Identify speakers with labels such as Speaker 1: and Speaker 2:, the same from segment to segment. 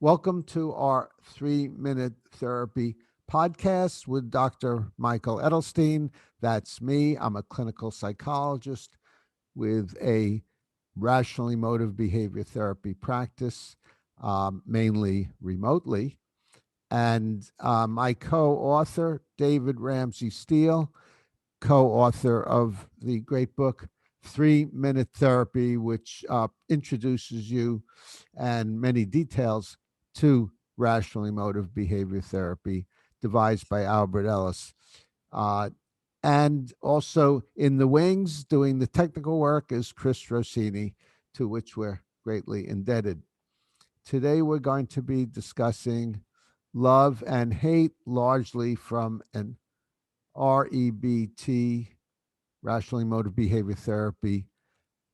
Speaker 1: Welcome to our 3 Minute Therapy podcast with Dr. Michael Edelstein. That's me. I'm a clinical psychologist with a rational emotive behavior therapy practice, mainly remotely. And my co author, David Ramsey Steele, co author of the great book 3 Minute Therapy, which introduces you and many details to rational emotive behavior therapy, devised by Albert Ellis. Uh, and also in the wings, doing the technical work, is Chris Rossini, to which we're greatly indebted. Today, we're going to be discussing love and hate, largely from an REBT, rational emotive behavior therapy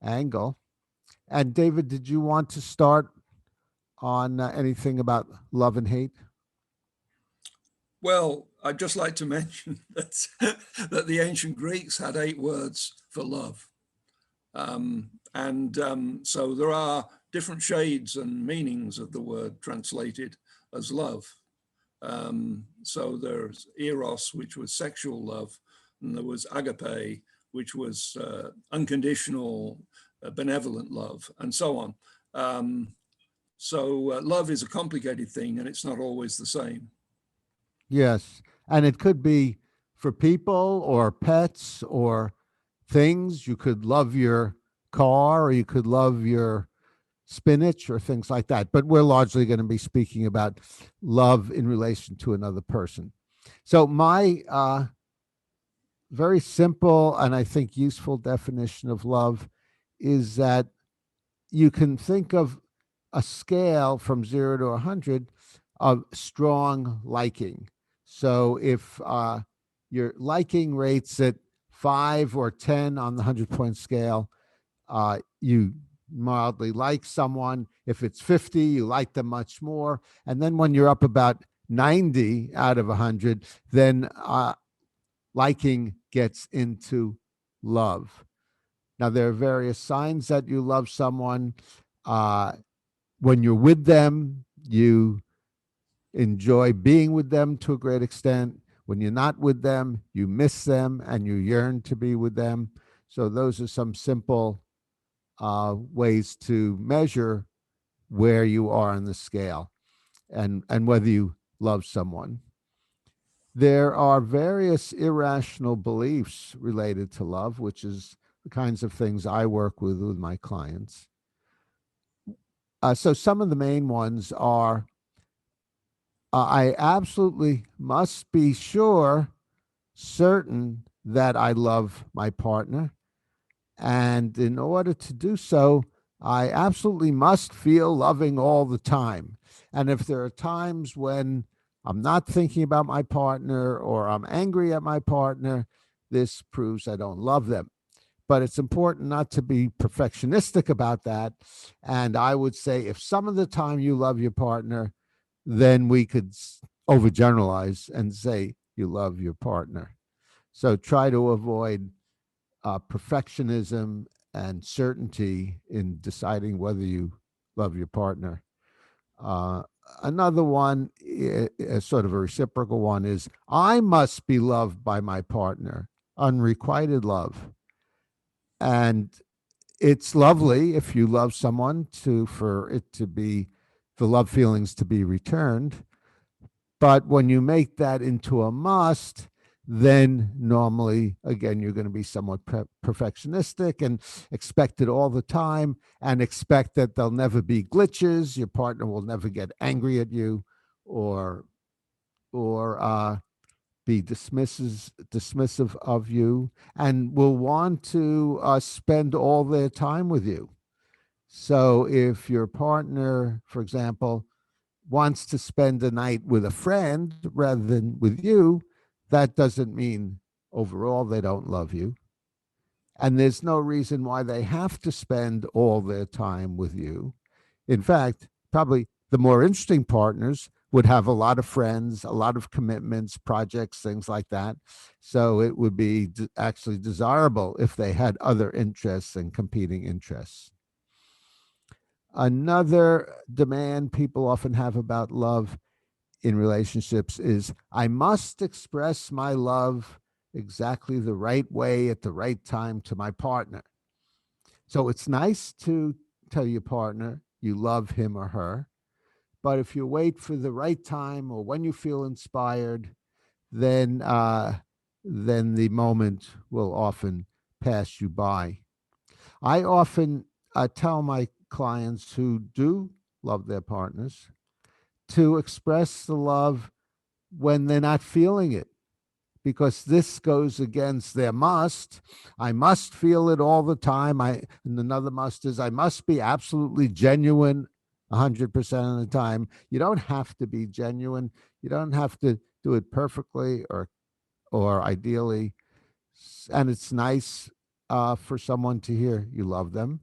Speaker 1: angle. And David, did you want to start on anything about love and hate?
Speaker 2: Well, I'd just like to mention that the ancient Greeks had 8 words for love. So there are different shades and meanings of the word translated as love. So there's eros, which was sexual love, and there was agape, which was unconditional, benevolent love, and so on. Love is a complicated thing, and it's not always the same.
Speaker 1: Yes. And it could be for people or pets or things. You could love your car or you could love your spinach or things like that. But we're largely going to be speaking about love in relation to another person. So, my very simple and I think useful definition of love is that you can think of a scale from 0 to 100 of strong liking. So if your liking rates at 5 or 10 on the 100-point scale, you mildly like someone. If it's 50, you like them much more. And then when you're up about 90 out of 100, then liking gets into love. Now, there are various signs that you love someone. Uh, when you're with them, you enjoy being with them to a great extent. When you're not with them, you miss them and you yearn to be with them. So, those are some simple ways to measure where you are on the scale and whether you love someone. There are various irrational beliefs related to love, which is the kinds of things I work with my clients. So some of the main ones are I absolutely must be certain that I love my partner. And in order to do so, I absolutely must feel loving all the time. And if there are times when I'm not thinking about my partner or I'm angry at my partner, this proves I don't love them. But it's important not to be perfectionistic about that. And I would say if some of the time you love your partner, then we could overgeneralize and say you love your partner. So try to avoid perfectionism and certainty in deciding whether you love your partner. Uh, Another one, sort of a reciprocal one, is I must be loved by my partner, unrequited love. And it's lovely if you love someone for it to be the love feelings to be returned. But when you make that into a must, then normally, again, you're going to be somewhat perfectionistic and expect it all the time and expect that there'll never be glitches. Your partner will never get angry at you or or be dismissive of you and will want to spend all their time with you. So if your partner, for example, wants to spend a night with a friend rather than with you, that doesn't mean overall they don't love you. And there's no reason why they have to spend all their time with you. In fact, probably the more interesting partners would have a lot of friends, a lot of commitments, projects, things like that. So it would be actually desirable if they had other interests and competing interests. Another demand people often have about love in relationships is I must express my love exactly the right way at the right time to my partner. So it's nice to tell your partner you love him or her, but if you wait for the right time or when you feel inspired, then then the moment will often pass you by. I often tell my clients who do love their partners to express the love when they're not feeling it, because this goes against their must. I must feel it all the time. And another must is I must be absolutely genuine 100% of the time. You don't have to be genuine. You don't have to do it perfectly or ideally. And it's nice for someone to hear you love them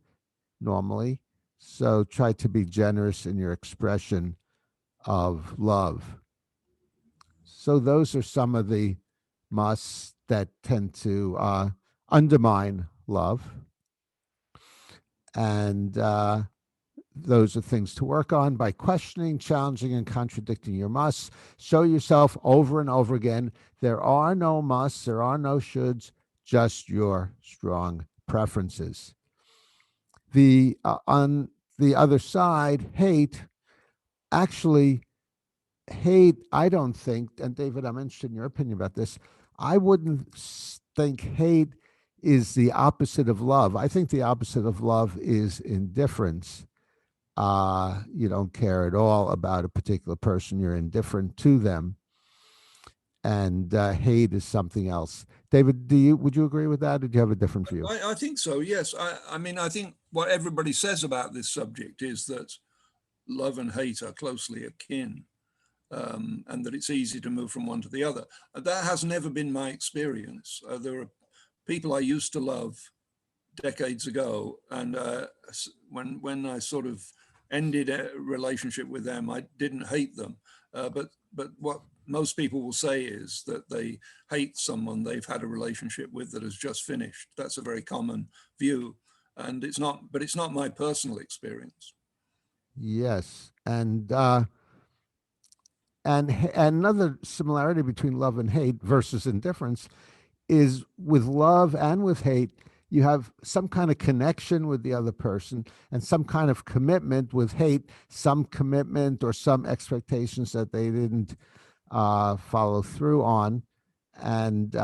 Speaker 1: normally. So try to be generous in your expression of love. So those are some of the musts that tend to undermine love. And those are things to work on by questioning, challenging, and contradicting your musts. Show yourself over and over again. There are no musts, there are no shoulds, just your strong preferences. On the other side, actually, hate, I don't think, and David, I'm interested in your opinion about this. I wouldn't think hate is the opposite of love. I think the opposite of love is indifference. You don't care at all about a particular person, you're indifferent to them. And hate is something else. David, would you agree with that? Or did you have a different view?
Speaker 2: I think so, yes. I mean, I think what everybody says about this subject is that love and hate are closely akin, and that it's easy to move from one to the other. That has never been my experience. There are people I used to love decades ago, and when I sort of ended a relationship with them, I didn't hate them, but what most people will say is that they hate someone they've had a relationship with that has just finished. That's a very common view, and it's not my personal experience.
Speaker 1: Yes. And another similarity between love and hate versus indifference is with love and with hate, you have some kind of connection with the other person and some kind of commitment. With hate, some commitment or some expectations that they didn't follow through on. And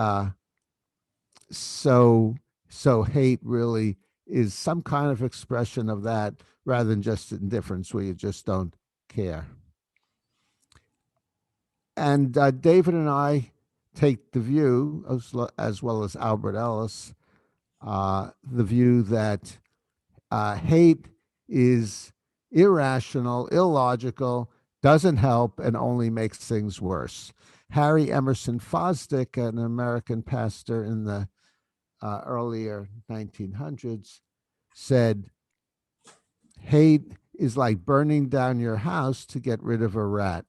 Speaker 1: so, so hate really is some kind of expression of that rather than just indifference where you just don't care. And David and I take the view, as well as Albert Ellis, the view that hate is irrational, illogical, doesn't help, and only makes things worse. Harry Emerson Fosdick, an American pastor in the earlier 1900s, said, hate is like burning down your house to get rid of a rat.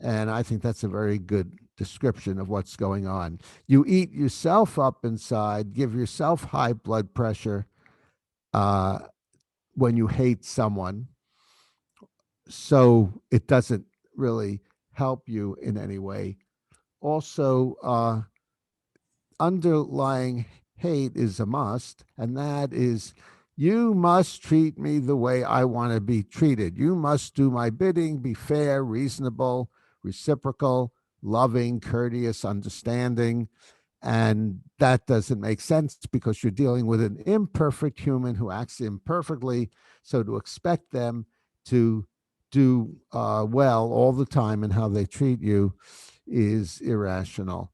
Speaker 1: And I think that's a very good description of what's going on. You eat yourself up inside, give yourself high blood pressure uh, when you hate someone. So it doesn't really help you in any way. Also, underlying hate is a must, and that is you must treat me the way I want to be treated. You must do my bidding, be fair, reasonable, reciprocal, loving, courteous, understanding. And that doesn't make sense because you're dealing with an imperfect human who acts imperfectly. So to expect them to do well all the time in how they treat you is irrational.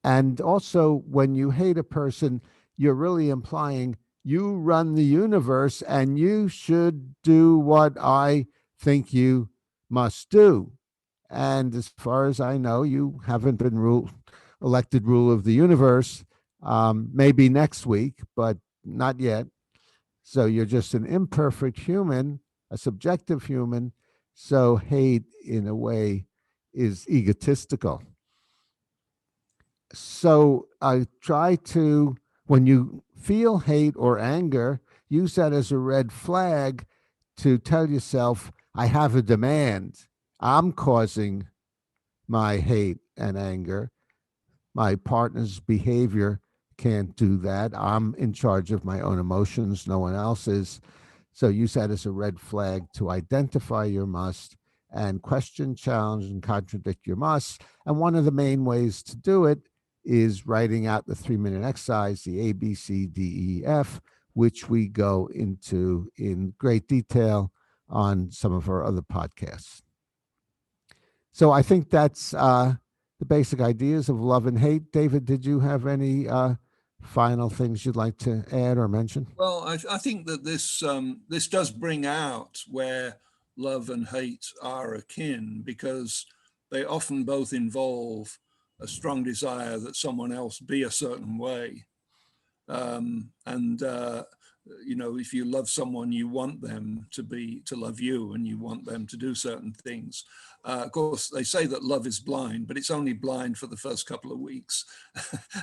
Speaker 1: And also, when you hate a person, you're really implying you run the universe and you should do what I think you must do. And as far as I know, you haven't been elected ruler of the universe. Maybe next week, but not yet. So you're just an imperfect human, a subjective human. So hate, in a way, is egotistical. So I try to, when you feel hate or anger, use that as a red flag to tell yourself, I have a demand. I'm causing my hate and anger. My partner's behavior can't do that. I'm in charge of my own emotions, no one else is. So use that as a red flag to identify your must and question, challenge, and contradict your must. And one of the main ways to do it is writing out the 3-minute exercise, the A, B, C, D, E, F, which we go into in great detail on some of our other podcasts. So I think that's the basic ideas of love and hate. David, did you have any final things you'd like to add or mention?
Speaker 2: Well, I think that this does bring out where love and hate are akin, because they often both involve a strong desire that someone else be a certain way. And you know, if you love someone, you want them to love you, and you want them to do certain things. Of course, they say that love is blind, but it's only blind for the first couple of weeks.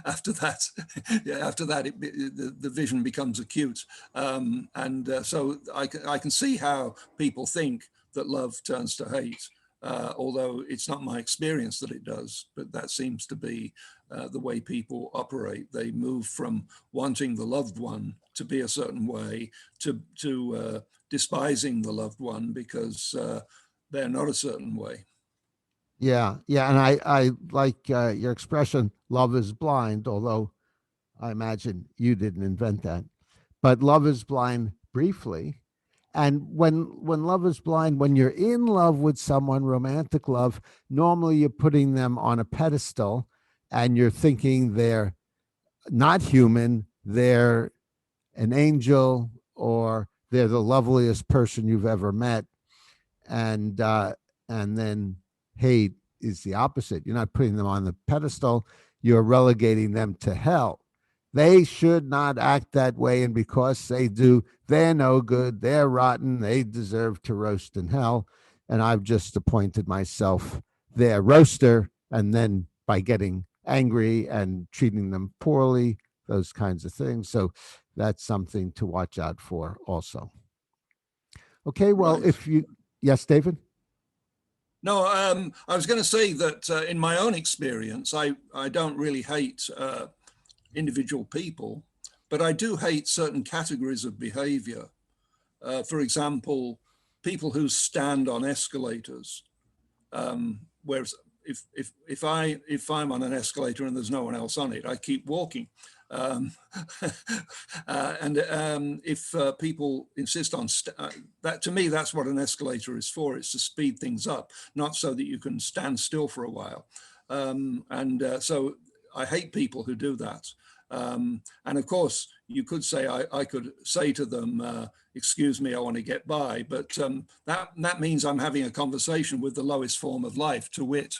Speaker 2: After that, the vision becomes acute. So I can see how people think that love turns to hate. Although it's not my experience that it does, but that seems to be the way people operate. They move from wanting the loved one to be a certain way to despising the loved one because they're not a certain way.
Speaker 1: Yeah, yeah, and I like your expression, "Love is blind," although I imagine you didn't invent that. But love is blind briefly, and when love is blind, when you're in love with someone, romantic love, normally you're putting them on a pedestal, and you're thinking they're not human, they're an angel, or they're the loveliest person you've ever met, and uh, and then hate is the opposite. You're not putting them on the pedestal; you're relegating them to hell. They should not act that way, and because they do, they're no good. They're rotten. They deserve to roast in hell. And I've just appointed myself their roaster, and then by getting angry and treating them poorly, those kinds of things. So that's something to watch out for also. Okay, well,
Speaker 2: Right.
Speaker 1: if you, yes, David?
Speaker 2: No, I was going to say that in my own experience, I don't really hate individual people, but I do hate certain categories of behavior. For example, people who stand on escalators. Whereas if I'm on an escalator and there's no one else on it, I keep walking. Um, if people insist on that, to me, that's what an escalator is for. It's to speed things up, not so that you can stand still for a while. So I hate people who do that. And of course, you could say, I could say to them, excuse me, I want to get by. But that means I'm having a conversation with the lowest form of life, to wit,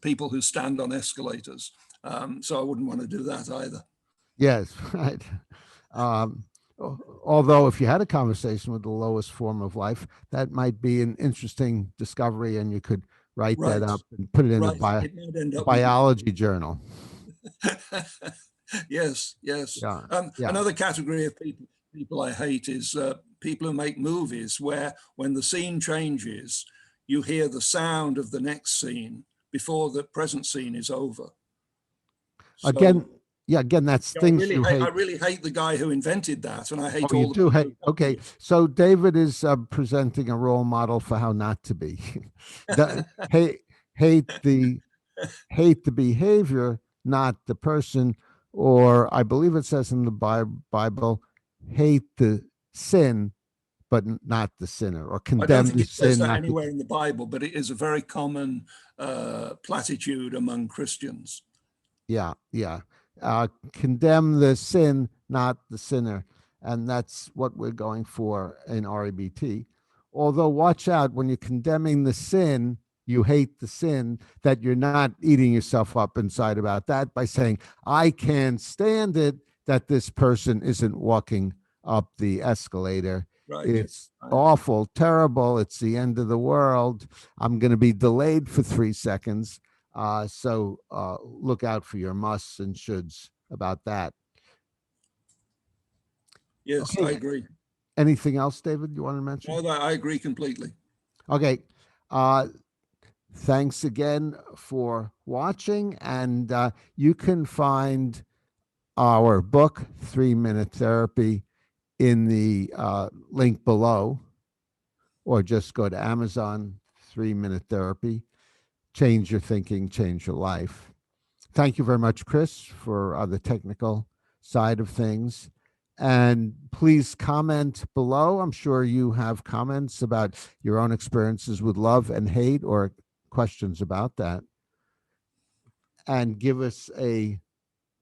Speaker 2: people who stand on escalators. So I wouldn't want to do that either.
Speaker 1: Yes, right. Um, Although, if you had a conversation with the lowest form of life, that might be an interesting discovery, and you could write that
Speaker 2: Right,
Speaker 1: up and put it in the
Speaker 2: right. It might end up with
Speaker 1: biology journal.
Speaker 2: yes, yes.
Speaker 1: Yeah, yeah.
Speaker 2: Another category of people I hate is people who make movies where when the scene changes, you hear the sound of the next scene before the present scene is over.
Speaker 1: Again,
Speaker 2: So
Speaker 1: yeah. Again, that's
Speaker 2: yeah,
Speaker 1: things you
Speaker 2: I
Speaker 1: hate.
Speaker 2: really hate the guy who invented that, and I hate
Speaker 1: Oh, you
Speaker 2: all the
Speaker 1: do
Speaker 2: people
Speaker 1: hate.
Speaker 2: who
Speaker 1: Okay,
Speaker 2: copied
Speaker 1: so David is presenting a role model for how not to be. the, hate, hate the hate the behavior, not the person. Or I believe it says in the Bible, hate the sin, but not the sinner, or
Speaker 2: I don't
Speaker 1: condemn
Speaker 2: think
Speaker 1: the
Speaker 2: it says
Speaker 1: sin,
Speaker 2: that
Speaker 1: not the.
Speaker 2: anywhere in the Bible, but it is a very common platitude among Christians.
Speaker 1: Yeah, yeah. Condemn the sin, not the sinner. And that's what we're going for in REBT. Although, watch out when you're condemning the sin, you hate the sin, that you're not eating yourself up inside about that by saying, I can't stand it that this person isn't walking up the escalator.
Speaker 2: Right,
Speaker 1: It's
Speaker 2: right.
Speaker 1: awful, terrible. It's the end of the world. I'm going to be delayed for 3 seconds. So look out for your musts and shoulds about that.
Speaker 2: Yes, I
Speaker 1: Okay.
Speaker 2: agree.
Speaker 1: Anything else, David, you want to mention?
Speaker 2: No, I agree completely.
Speaker 1: Okay. Uh, Thanks again for watching. And you can find our book, 3 Minute Therapy, in the link below, or just go to Amazon, 3 Minute Therapy. Change your thinking, change your life. Thank you very much, Chris, for the technical side of things. And please comment below. I'm sure you have comments about your own experiences with love and hate, or questions about that. And give us a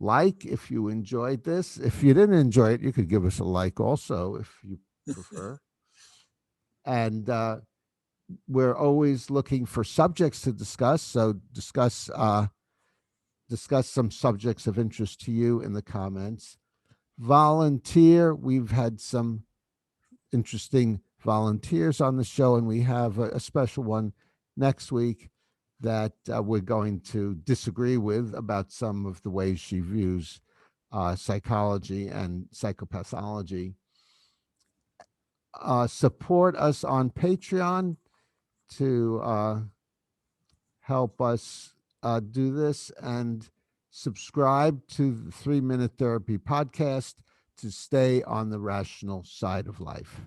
Speaker 1: like if you enjoyed this. If you didn't enjoy it, you could give us a like also if you prefer. And we're always looking for subjects to discuss. So discuss some subjects of interest to you in the comments. Volunteer. We've had some interesting volunteers on the show, and we have a special one next week that we're going to disagree with about some of the ways she views psychology and psychopathology. Support us on Patreon to help us do this, and subscribe to the 3 Minute Therapy podcast to stay on the rational side of life.